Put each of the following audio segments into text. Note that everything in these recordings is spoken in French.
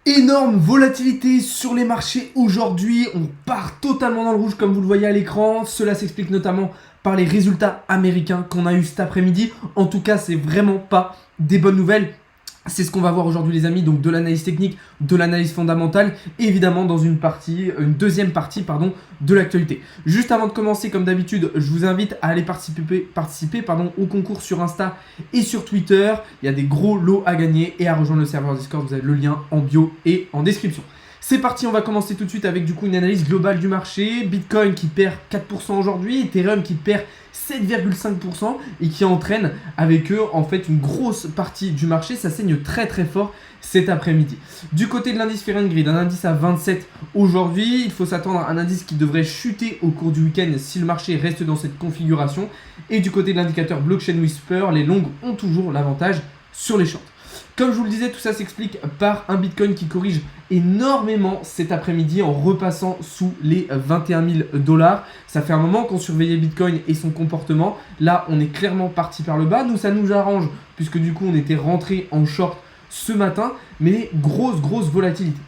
Énorme volatilité sur les marchés aujourd'hui, on part totalement dans le rouge comme vous le voyez à l'écran. Cela s'explique notamment par les résultats américains qu'on a eu cet après-midi. En tout cas, c'est vraiment pas des bonnes nouvelles. C'est ce qu'on va voir aujourd'hui les amis, donc de l'analyse technique, de l'analyse fondamentale, et évidemment dans une deuxième partie de l'actualité. Juste avant de commencer, comme d'habitude, je vous invite à aller participer au concours sur Insta et sur Twitter. Il y a des gros lots à gagner et à rejoindre le serveur Discord, vous avez le lien en bio et en description. C'est parti, on va commencer tout de suite avec du coup une analyse globale du marché. Bitcoin qui perd 4% aujourd'hui, Ethereum qui perd 7,5% et qui entraîne avec eux en fait une grosse partie du marché. Ça saigne très très fort cet après-midi. Du côté de l'indice Fear & Greed, un indice à 27 aujourd'hui. Il faut s'attendre à un indice qui devrait chuter au cours du week-end si le marché reste dans cette configuration. Et du côté de l'indicateur Blockchain Whisper, les longues ont toujours l'avantage sur les shorts. Comme je vous le disais, tout ça s'explique par un Bitcoin qui corrige énormément cet après-midi en repassant sous les 21 000 $. Ça fait un moment qu'on surveillait Bitcoin et son comportement. Là, on est clairement parti par le bas. Nous, ça nous arrange puisque du coup, on était rentré en short ce matin, mais grosse volatilité.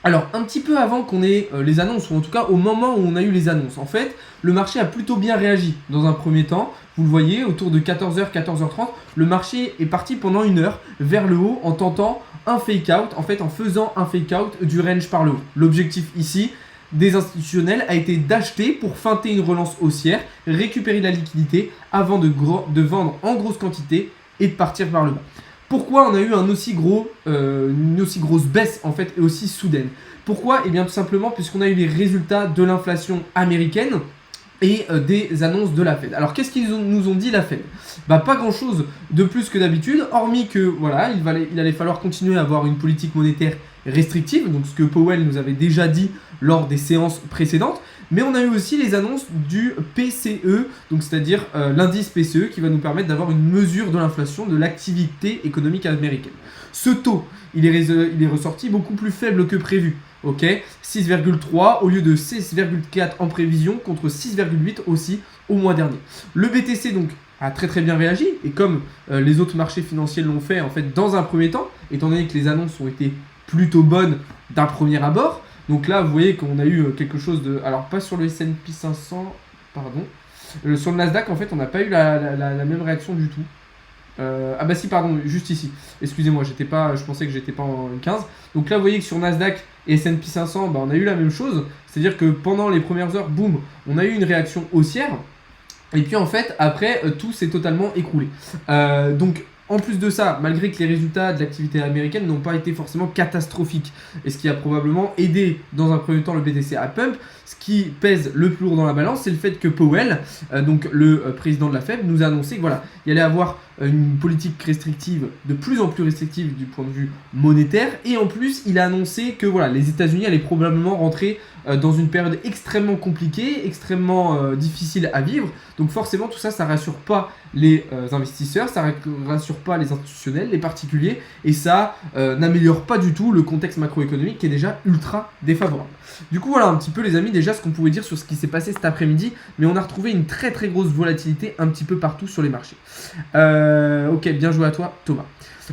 Alors, un petit peu avant qu'on ait les annonces, ou en tout cas au moment où on a eu les annonces, en fait, le marché a plutôt bien réagi dans un premier temps. Vous le voyez, autour de 14h, 14h30, le marché est parti pendant une heure vers le haut en tentant un fake-out, en fait en faisant un fake-out du range par le haut. L'objectif ici des institutionnels a été d'acheter pour feinter une relance haussière, récupérer de la liquidité avant de vendre en grosse quantité et de partir par le bas. Pourquoi on a eu une aussi grosse baisse en fait et aussi soudaine? Pourquoi? Eh bien tout simplement puisqu'on a eu les résultats de l'inflation américaine et des annonces de la Fed. Alors qu'est-ce qu'ils nous ont dit la Fed? Pas grand chose de plus que d'habitude, hormis que voilà, il allait falloir continuer à avoir une politique monétaire restrictive, donc ce que Powell nous avait déjà dit lors des séances précédentes. Mais on a eu aussi les annonces du PCE, donc c'est-à-dire l'indice PCE qui va nous permettre d'avoir une mesure de l'inflation, de l'activité économique américaine. Ce taux, il est ressorti beaucoup plus faible que prévu. Ok, 6,3 au lieu de 6,4 en prévision contre 6,8 aussi au mois dernier. Le BTC donc a très bien réagi et comme les autres marchés financiers l'ont fait en fait dans un premier temps, étant donné que les annonces ont été plutôt bonnes d'un premier abord. Donc là vous voyez qu'on a eu quelque chose de... Alors pas sur le S&P 500, pardon. Sur le Nasdaq en fait on n'a pas eu la même réaction du tout. Ah bah si pardon, juste ici, excusez-moi, je pensais que j'étais pas en 15. Donc là vous voyez que sur Nasdaq et S&P 500 on a eu la même chose, c'est à dire que pendant les premières heures, boum, on a eu une réaction haussière et puis en fait après tout s'est totalement écroulé. Donc en plus de ça, malgré que les résultats de l'activité américaine n'ont pas été forcément catastrophiques, et ce qui a probablement aidé dans un premier temps le BTC à pump, ce qui pèse le plus lourd dans la balance, c'est le fait que Powell, donc le président de la Fed, nous a annoncé que voilà, il allait avoir une politique restrictive, de plus en plus restrictive du point de vue monétaire, et en plus il a annoncé que voilà, les États-Unis allaient probablement rentrer dans une période extrêmement compliquée, extrêmement difficile à vivre. Donc forcément tout ça, ça rassure pas les investisseurs, ça rassure pas les institutionnels, les particuliers, et ça n'améliore pas du tout le contexte macroéconomique qui est déjà ultra défavorable. Du coup voilà un petit peu les amis déjà ce qu'on pouvait dire sur ce qui s'est passé cet après-midi, mais on a retrouvé une très grosse volatilité un petit peu partout sur les marchés. Ok, bien joué à toi Thomas.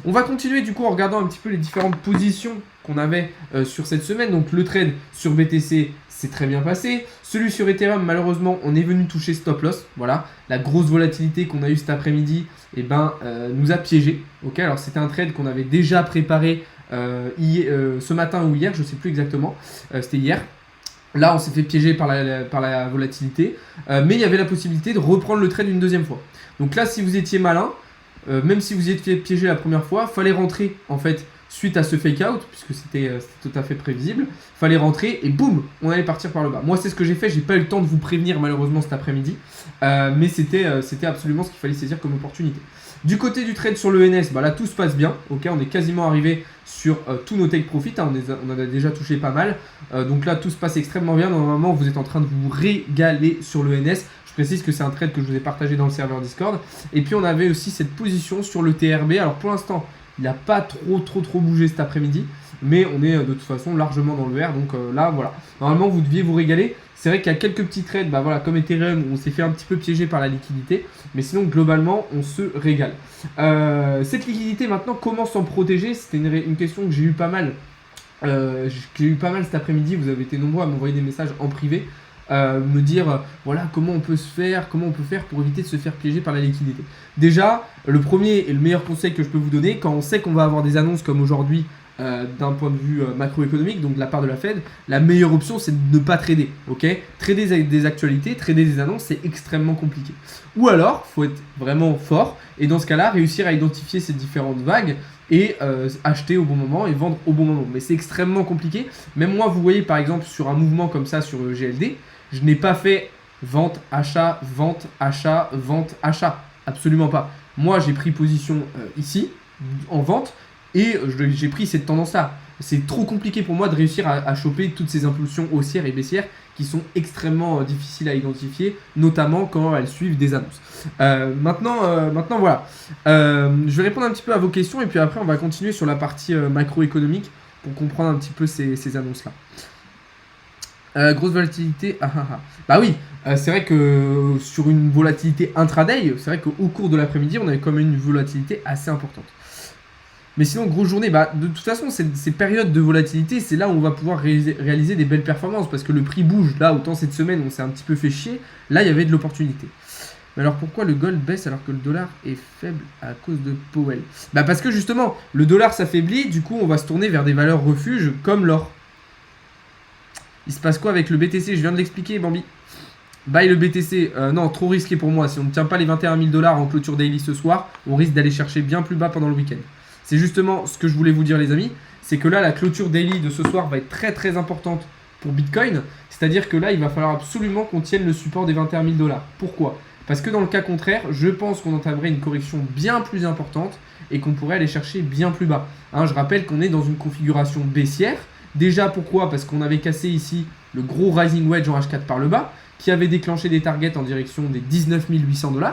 On va continuer du coup en regardant un petit peu les différentes positions qu'on avait sur cette semaine. Donc le trade sur BTC c'est très bien passé. Celui sur Ethereum malheureusement on est venu toucher stop loss. Voilà, la grosse volatilité qu'on a eu cet après-midi nous a piégé. Ok, alors c'était un trade qu'on avait déjà préparé ce matin ou hier, je ne sais plus exactement. C'était hier. Là on s'est fait piéger par la volatilité. Mais il y avait la possibilité de reprendre le trade une deuxième fois. Donc là si vous étiez malin, même si vous y étiez piégé la première fois, fallait rentrer en fait suite à ce fake out puisque c'était tout à fait prévisible. Fallait rentrer et boum, on allait partir par le bas. Moi c'est ce que j'ai fait, j'ai pas eu le temps de vous prévenir malheureusement cet après-midi, mais c'était absolument ce qu'il fallait saisir comme opportunité. Du côté du trade sur le NS, là tout se passe bien. Ok, on est quasiment arrivé sur tous nos take profit, hein, on en a déjà touché pas mal. Donc là tout se passe extrêmement bien. Normalement vous êtes en train de vous régaler sur le NS. Je précise que c'est un trade que je vous ai partagé dans le serveur Discord. Et puis on avait aussi cette position sur le TRB. Alors pour l'instant il n'a pas trop bougé cet après-midi, mais on est de toute façon largement dans le vert. Donc là voilà, normalement vous deviez vous régaler. C'est vrai qu'il y a quelques petits trades, voilà, comme Ethereum, où on s'est fait un petit peu piéger par la liquidité, mais sinon globalement on se régale. Cette liquidité maintenant, comment s'en protéger? C'était une question que j'ai eu pas mal J'ai eu pas mal cet après-midi, vous avez été nombreux à m'envoyer des messages en privé, me dire voilà comment on peut faire pour éviter de se faire piéger par la liquidité. Déjà, le premier et le meilleur conseil que je peux vous donner, quand on sait qu'on va avoir des annonces comme aujourd'hui d'un point de vue macroéconomique, donc de la part de la Fed, la meilleure option c'est de ne pas trader, ok? Trader des actualités, trader des annonces, c'est extrêmement compliqué. Ou alors, faut être vraiment fort et dans ce cas-là, réussir à identifier ces différentes vagues et acheter au bon moment et vendre au bon moment. Mais c'est extrêmement compliqué. Même moi, vous voyez par exemple sur un mouvement comme ça sur le GLD, je n'ai pas fait vente, achat, vente, achat, vente, achat. Absolument pas. Moi, j'ai pris position ici, en vente, et j'ai pris cette tendance-là. C'est trop compliqué pour moi de réussir à choper toutes ces impulsions haussières et baissières qui sont extrêmement difficiles à identifier, notamment quand elles suivent des annonces. Maintenant, voilà. Je vais répondre un petit peu à vos questions et puis après, on va continuer sur la partie macroéconomique pour comprendre un petit peu ces annonces-là. Grosse volatilité, Bah oui, c'est vrai que sur une volatilité intraday, c'est vrai qu'au cours de l'après-midi, on avait quand même une volatilité assez importante. Mais sinon, grosse journée, bah, de toute façon, ces périodes de volatilité, c'est là où on va pouvoir réaliser des belles performances parce que le prix bouge. Là, autant cette semaine, on s'est un petit peu fait chier. Là, il y avait de l'opportunité. Mais alors pourquoi le gold baisse alors que le dollar est faible à cause de Powell? Bah parce que justement, le dollar s'affaiblit, du coup, on va se tourner vers des valeurs refuges comme l'or. Il se passe quoi avec le BTC? Je viens de l'expliquer, Bambi. Buy le BTC, non, trop risqué pour moi. Si on ne tient pas les 21 000 $ en clôture daily ce soir, on risque d'aller chercher bien plus bas pendant le week-end. C'est justement ce que je voulais vous dire, les amis. C'est que là, la clôture daily de ce soir va être très très importante pour Bitcoin. C'est-à-dire que là, il va falloir absolument qu'on tienne le support des 21 000 $. Pourquoi? Parce que dans le cas contraire, je pense qu'on entamerait une correction bien plus importante et qu'on pourrait aller chercher bien plus bas. Hein, je rappelle qu'on est dans une configuration baissière. Déjà, pourquoi? Parce qu'on avait cassé ici le gros rising wedge en H4 par le bas, qui avait déclenché des targets en direction des 19 800 $.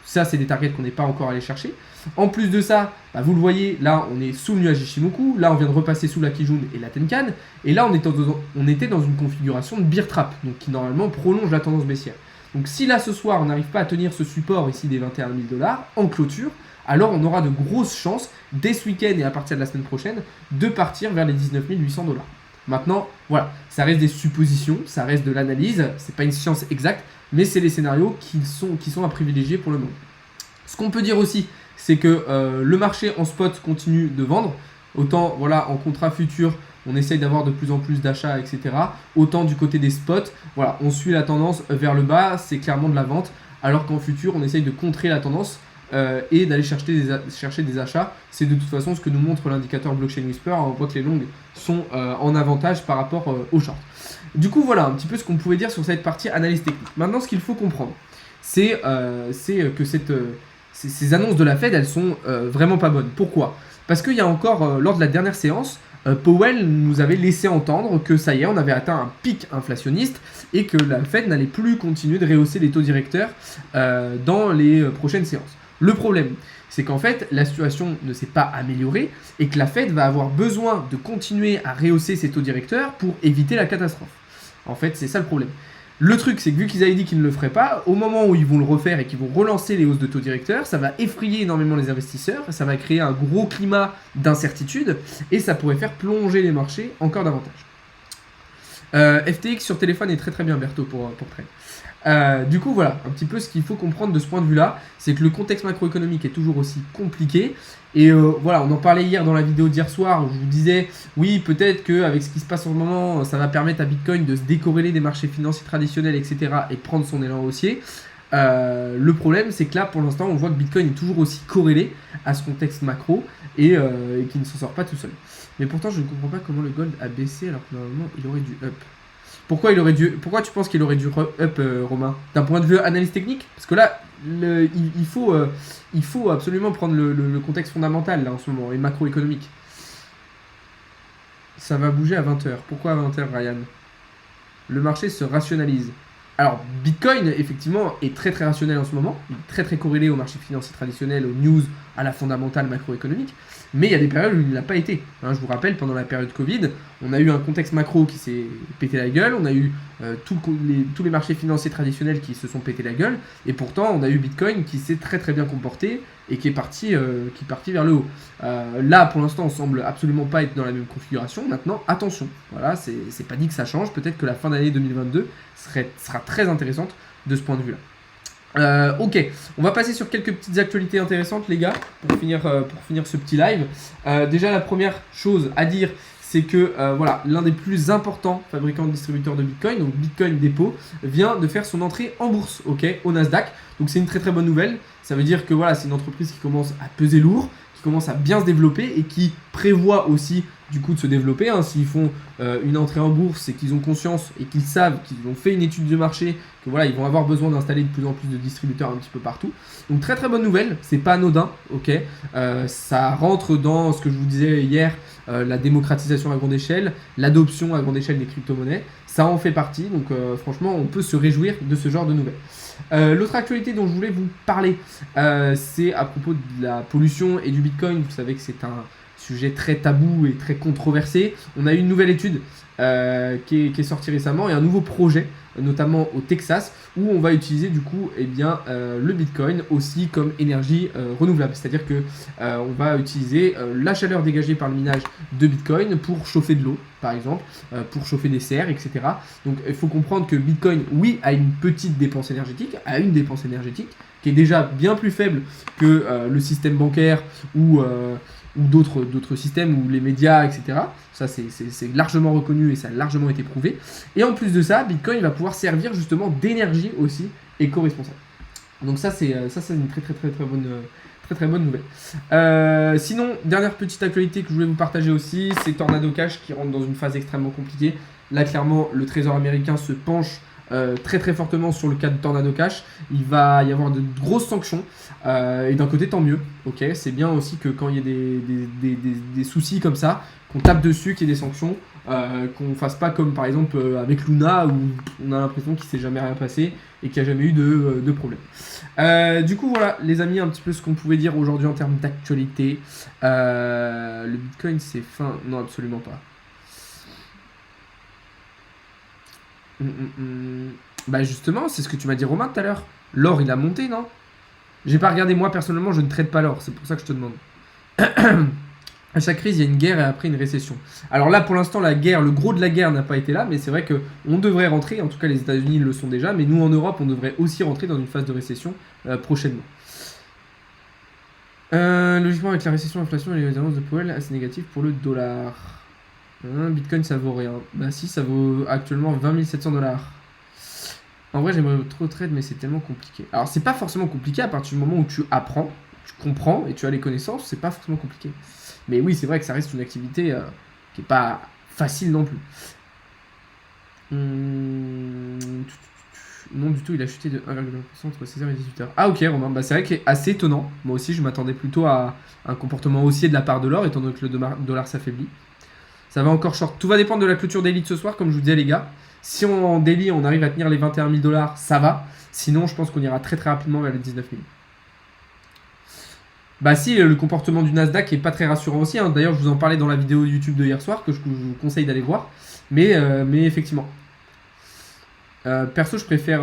Ça, c'est des targets qu'on n'est pas encore allé chercher. En plus de ça, bah, vous le voyez, là, on est sous le nuage Ishimoku. Là, on vient de repasser sous la Kijun et la Tenkan. Et là, on était dans une configuration de bear trap, donc qui normalement prolonge la tendance baissière. Donc si là, ce soir, on n'arrive pas à tenir ce support ici des 21 000 $ en clôture, alors on aura de grosses chances, dès ce week-end et à partir de la semaine prochaine, de partir vers les 19 800 $. Maintenant, voilà, ça reste des suppositions, ça reste de l'analyse, c'est pas une science exacte, mais c'est les scénarios qui sont à privilégier pour le moment. Ce qu'on peut dire aussi, c'est que le marché en spot continue de vendre, autant voilà, en contrat futur, on essaye d'avoir de plus en plus d'achats, etc. Autant du côté des spots, voilà, on suit la tendance vers le bas, c'est clairement de la vente, alors qu'en futur, on essaye de contrer la tendance et d'aller chercher des achats. C'est de toute façon ce que nous montre l'indicateur Blockchain Whisper. On voit que les longues sont en avantage par rapport aux shorts. Du coup, voilà un petit peu ce qu'on pouvait dire sur cette partie analyse technique. Maintenant, ce qu'il faut comprendre, c'est que ces annonces de la Fed, elles sont vraiment pas bonnes. Pourquoi? Parce qu'il y a encore, lors de la dernière séance, Powell nous avait laissé entendre que ça y est, on avait atteint un pic inflationniste et que la Fed n'allait plus continuer de rehausser les taux directeurs dans les prochaines séances. Le problème, c'est qu'en fait, la situation ne s'est pas améliorée et que la Fed va avoir besoin de continuer à rehausser ses taux directeurs pour éviter la catastrophe. En fait, c'est ça le problème. Le truc, c'est que vu qu'ils avaient dit qu'ils ne le feraient pas, au moment où ils vont le refaire et qu'ils vont relancer les hausses de taux directeurs, ça va effrayer énormément les investisseurs, ça va créer un gros climat d'incertitude et ça pourrait faire plonger les marchés encore davantage. FTX sur téléphone est très très bien, Berthaud, pour trade. Du coup, voilà, un petit peu ce qu'il faut comprendre de ce point de vue-là, c'est que le contexte macroéconomique est toujours aussi compliqué. Et voilà, on en parlait hier dans la vidéo d'hier soir où je vous disais, oui, peut-être qu'avec ce qui se passe en ce moment, ça va permettre à Bitcoin de se décorréler des marchés financiers traditionnels, etc. et de prendre son élan haussier. Le problème, c'est que là, pour l'instant, on voit que Bitcoin est toujours aussi corrélé à ce contexte macro et qu'il ne s'en sort pas tout seul. Mais pourtant, je ne comprends pas comment le gold a baissé alors que normalement, il aurait dû up. Pourquoi tu penses qu'il aurait dû up, Romain? D'un point de vue analyse technique? Parce que là, il faut absolument prendre le contexte fondamental là en ce moment et macroéconomique. Ça va bouger à 20h. Pourquoi à 20h, Ryan? Le marché se rationalise. Alors, Bitcoin, effectivement, est très très rationnel en ce moment, il est très très corrélé au marché financier traditionnel, aux news, à la fondamentale macroéconomique, mais il y a des périodes où il ne l'a pas été. Hein, je vous rappelle, pendant la période Covid, on a eu un contexte macro qui s'est pété la gueule, on a eu tous les marchés financiers traditionnels qui se sont pété la gueule, et pourtant on a eu Bitcoin qui s'est très très bien comporté et qui est parti vers le haut. Là, pour l'instant, on semble absolument pas être dans la même configuration. Maintenant, attention, voilà, c'est pas dit que ça change. Peut-être que la fin d'année 2022 sera très intéressante de ce point de vue-là. Ok, on va passer sur quelques petites actualités intéressantes, les gars, pour finir ce petit live. Déjà, la première chose à dire, c'est que voilà, l'un des plus importants fabricants de distributeurs de Bitcoin, donc Bitcoin Depot, vient de faire son entrée en bourse, ok, au Nasdaq. Donc c'est une très très bonne nouvelle. Ça veut dire que voilà, c'est une entreprise qui commence à peser lourd, qui commence à bien se développer et qui prévoit aussi du coup de se développer. Hein. S'ils font une entrée en bourse, c'est qu'ils ont conscience et qu'ils savent qu'ils ont fait une étude de marché, que voilà, ils vont avoir besoin d'installer de plus en plus de distributeurs un petit peu partout. Donc très très bonne nouvelle, c'est pas anodin, ok. Ça rentre dans ce que je vous disais hier, la démocratisation à grande échelle, l'adoption à grande échelle des crypto-monnaies, ça en fait partie. Donc franchement, on peut se réjouir de ce genre de nouvelles. L'autre actualité dont je voulais vous parler, c'est à propos de la pollution et du Bitcoin. Vous savez que c'est un sujet très tabou et très controversé. On a eu une nouvelle étude qui est sortie récemment et un nouveau projet, notamment au Texas, où on va utiliser du coup le Bitcoin aussi comme énergie renouvelable. C'est-à-dire que on va utiliser la chaleur dégagée par le minage de Bitcoin pour chauffer de l'eau, par exemple, pour chauffer des serres, etc. Donc il faut comprendre que Bitcoin, oui, a une petite dépense énergétique, qui est déjà bien plus faible que le système bancaire ou d'autres systèmes ou les médias, etc. Ça, c'est largement reconnu et ça a largement été prouvé. Et en plus de ça, Bitcoin va pouvoir servir justement d'énergie aussi éco-responsable. Donc ça, c'est une très bonne nouvelle. Sinon, dernière petite actualité que je voulais vous partager aussi, c'est Tornado Cash qui rentre dans une phase extrêmement compliquée. Là, clairement, le Trésor américain se penche très fortement sur le cas de Tornado Cash. Il va y avoir de grosses sanctions et d'un côté tant mieux, ok. C'est bien aussi que quand il y a des soucis comme ça, qu'on tape dessus, qu'il y ait des sanctions, qu'on fasse pas comme par exemple avec Luna où on a l'impression qu'il s'est jamais rien passé et qu'il n'y a jamais eu de problème. Du coup voilà les amis, un petit peu ce qu'on pouvait dire aujourd'hui en termes d'actualité. Le Bitcoin c'est fin, non absolument pas. Bah justement, c'est ce que tu m'as dit Romain tout à l'heure. L'or il a monté, non? J'ai pas regardé, moi personnellement je ne traite pas l'or, c'est pour ça que je te demande. À chaque crise il y a une guerre et après une récession. Alors là pour l'instant la guerre, le gros de la guerre n'a pas été là, mais c'est vrai qu'on devrait rentrer, en tout cas les États-Unis le sont déjà, mais nous en Europe on devrait aussi rentrer dans une phase de récession prochainement. Logiquement avec la récession, l'inflation et les annonces de Powell assez négatives pour le dollar. Bitcoin ça vaut rien. Bah si, ça vaut actuellement 20 700 $. En vrai j'aimerais trop trade mais c'est tellement compliqué. Alors c'est pas forcément compliqué à partir du moment où tu apprends, tu comprends et tu as les connaissances, c'est pas forcément compliqué. Mais oui c'est vrai que ça reste une activité qui est pas facile non plus. Non du tout, il a chuté de 1,1% entre 16h et 18h. Ah ok Romain, bah c'est vrai que c'est assez étonnant. Moi aussi je m'attendais plutôt à un comportement haussier de la part de l'or étant donné que le dollar s'affaiblit. Ça va encore short. Tout va dépendre de la clôture daily de ce soir, comme je vous disais les gars. Si en daily on arrive à tenir les 21 000 $, ça va. Sinon, je pense qu'on ira très rapidement vers les 19 000. Bah si, le comportement du Nasdaq est pas très rassurant aussi. Hein. D'ailleurs, je vous en parlais dans la vidéo YouTube de hier soir, que je vous conseille d'aller voir. Mais effectivement. Perso, je préfère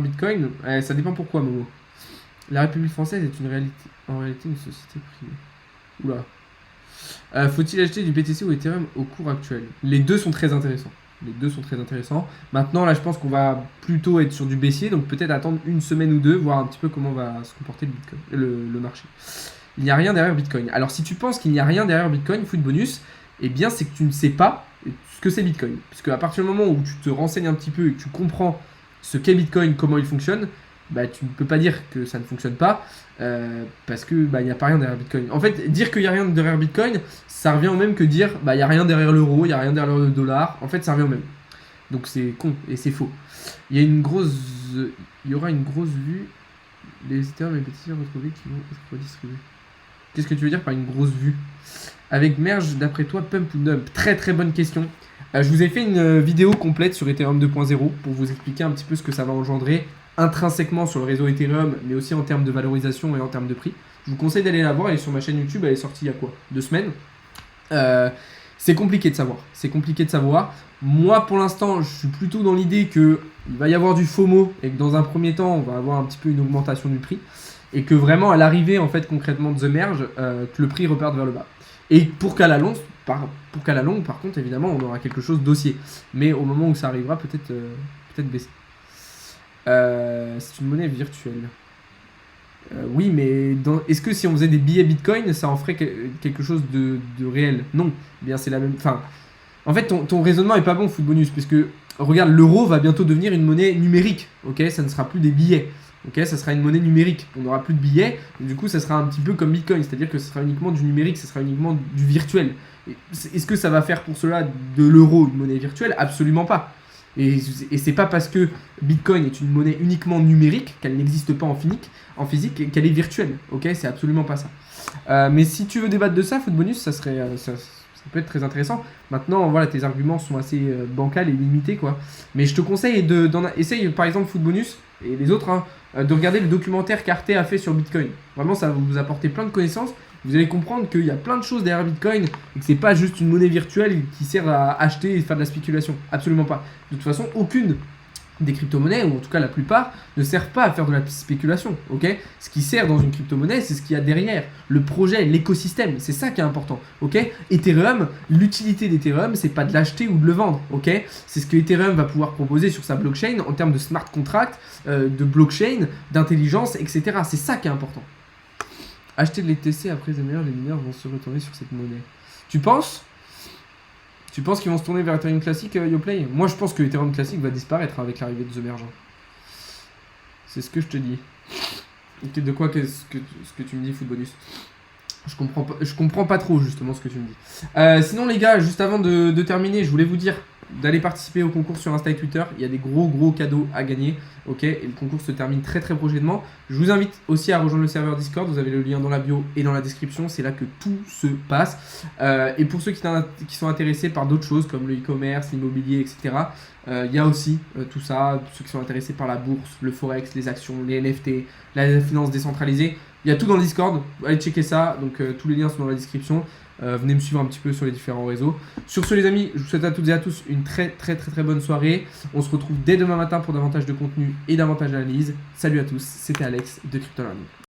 Bitcoin. Ça dépend pourquoi, Momo. La République française est en réalité une société privée. Oula. Faut-il acheter du BTC ou Ethereum au cours actuel? Les deux sont très intéressants. Maintenant, là, je pense qu'on va plutôt être sur du baissier, donc peut-être attendre une semaine ou deux, voir un petit peu comment va se comporter le marché. Il n'y a rien derrière Bitcoin. Alors, si tu penses qu'il n'y a rien derrière Bitcoin, foot bonus, eh bien, c'est que tu ne sais pas ce que c'est Bitcoin. Puisque à partir du moment où tu te renseignes un petit peu et que tu comprends ce qu'est Bitcoin, comment il fonctionne, bah, tu ne peux pas dire que ça ne fonctionne pas parce que bah, il n'y a pas rien derrière Bitcoin. En fait, dire qu'il n'y a rien derrière Bitcoin, ça revient au même que dire bah, il n'y a rien derrière l'euro, il n'y a rien derrière le dollar. En fait, ça revient au même. Donc c'est con et c'est faux. Il y aura une grosse vue. Les Ethereum et les BTC retrouvés qui vont être redistribués. Qu'est-ce que tu veux dire par une grosse vue? Avec Merge, d'après toi, pump ou dump? Très bonne question. Je vous ai fait une vidéo complète sur Ethereum 2.0 pour vous expliquer un petit peu ce que ça va engendrer intrinsèquement sur le réseau Ethereum, mais aussi en termes de valorisation et en termes de prix. Je vous conseille d'aller la voir, elle est sur ma chaîne YouTube, elle est sortie il y a quoi? 2 semaines. C'est compliqué de savoir. Moi, pour l'instant, je suis plutôt dans l'idée qu'il va y avoir du FOMO et que dans un premier temps, on va avoir un petit peu une augmentation du prix. et que vraiment à l'arrivée en fait concrètement de The Merge, que le prix reparte vers le bas. Et pour qu'à la longue, par contre, évidemment, on aura quelque chose d'haussier. Mais au moment où ça arrivera, peut-être baisser. C'est une monnaie virtuelle. Oui, mais est-ce que si on faisait des billets Bitcoin, ça en ferait quelque chose de réel? Non. Eh bien, c'est la même. Enfin, en fait, ton raisonnement est pas bon, Footbonus, puisque regarde, l'euro va bientôt devenir une monnaie numérique. Ok, ça ne sera plus des billets. Ok, ça sera une monnaie numérique. On n'aura plus de billets. Et du coup, ça sera un petit peu comme Bitcoin, c'est-à-dire que ce sera uniquement du numérique, ce sera uniquement du virtuel. Est-ce que ça va faire pour cela de l'euro une monnaie virtuelle? Absolument pas. Et c'est pas parce que Bitcoin est une monnaie uniquement numérique, qu'elle n'existe pas en physique, qu'elle est virtuelle. Ok, c'est absolument pas ça. Mais si tu veux débattre de ça, Footbonus, ça peut être très intéressant. Maintenant, voilà, tes arguments sont assez bancals et limités, quoi. Mais je te conseille essaye par exemple Footbonus et les autres, hein, de regarder le documentaire qu'Arte a fait sur Bitcoin. Vraiment, ça va vous apporter plein de connaissances. Vous allez comprendre qu'il y a plein de choses derrière Bitcoin et que c'est pas juste une monnaie virtuelle qui sert à acheter et faire de la spéculation. Absolument pas. De toute façon, aucune des crypto-monnaies, ou en tout cas la plupart, ne servent pas à faire de la spéculation. Ok, ce qui sert dans une crypto-monnaie, c'est ce qu'il y a derrière. Le projet, l'écosystème, c'est ça qui est important. Ok, Ethereum, l'utilité d'Ethereum, c'est pas de l'acheter ou de le vendre. Ok, c'est ce que Ethereum va pouvoir proposer sur sa blockchain en termes de smart contract, de blockchain, d'intelligence, etc. C'est ça qui est important. Acheter de l'ETC après les meilleurs, les mineurs vont se retourner sur cette monnaie. Tu penses qu'ils vont se tourner vers Ethereum classique, YoPlay? Moi, je pense que Ethereum classique va disparaître avec l'arrivée de The Merge. C'est ce que je te dis. De quoi ce que tu me dis, Footbonus? Je comprends pas trop justement ce que tu me dis. Sinon les gars, juste avant de terminer, je voulais vous dire d'aller participer au concours sur Insta et Twitter. Il y a des gros cadeaux à gagner. Ok, et le concours se termine très prochainement. Je vous invite aussi à rejoindre le serveur Discord. Vous avez le lien dans la bio et dans la description. C'est là que tout se passe. Et pour ceux qui sont intéressés par d'autres choses comme le e-commerce, l'immobilier, etc. Il y a aussi tout ça. Ceux qui sont intéressés par la bourse, le forex, les actions, les NFT, la finance décentralisée. Il y a tout dans le Discord, allez checker ça, donc tous les liens sont dans la description. Venez me suivre un petit peu sur les différents réseaux. Sur ce les amis, je vous souhaite à toutes et à tous une très bonne soirée. On se retrouve dès demain matin pour davantage de contenu et davantage d'analyse. Salut à tous, c'était Alex de Crypto Learning.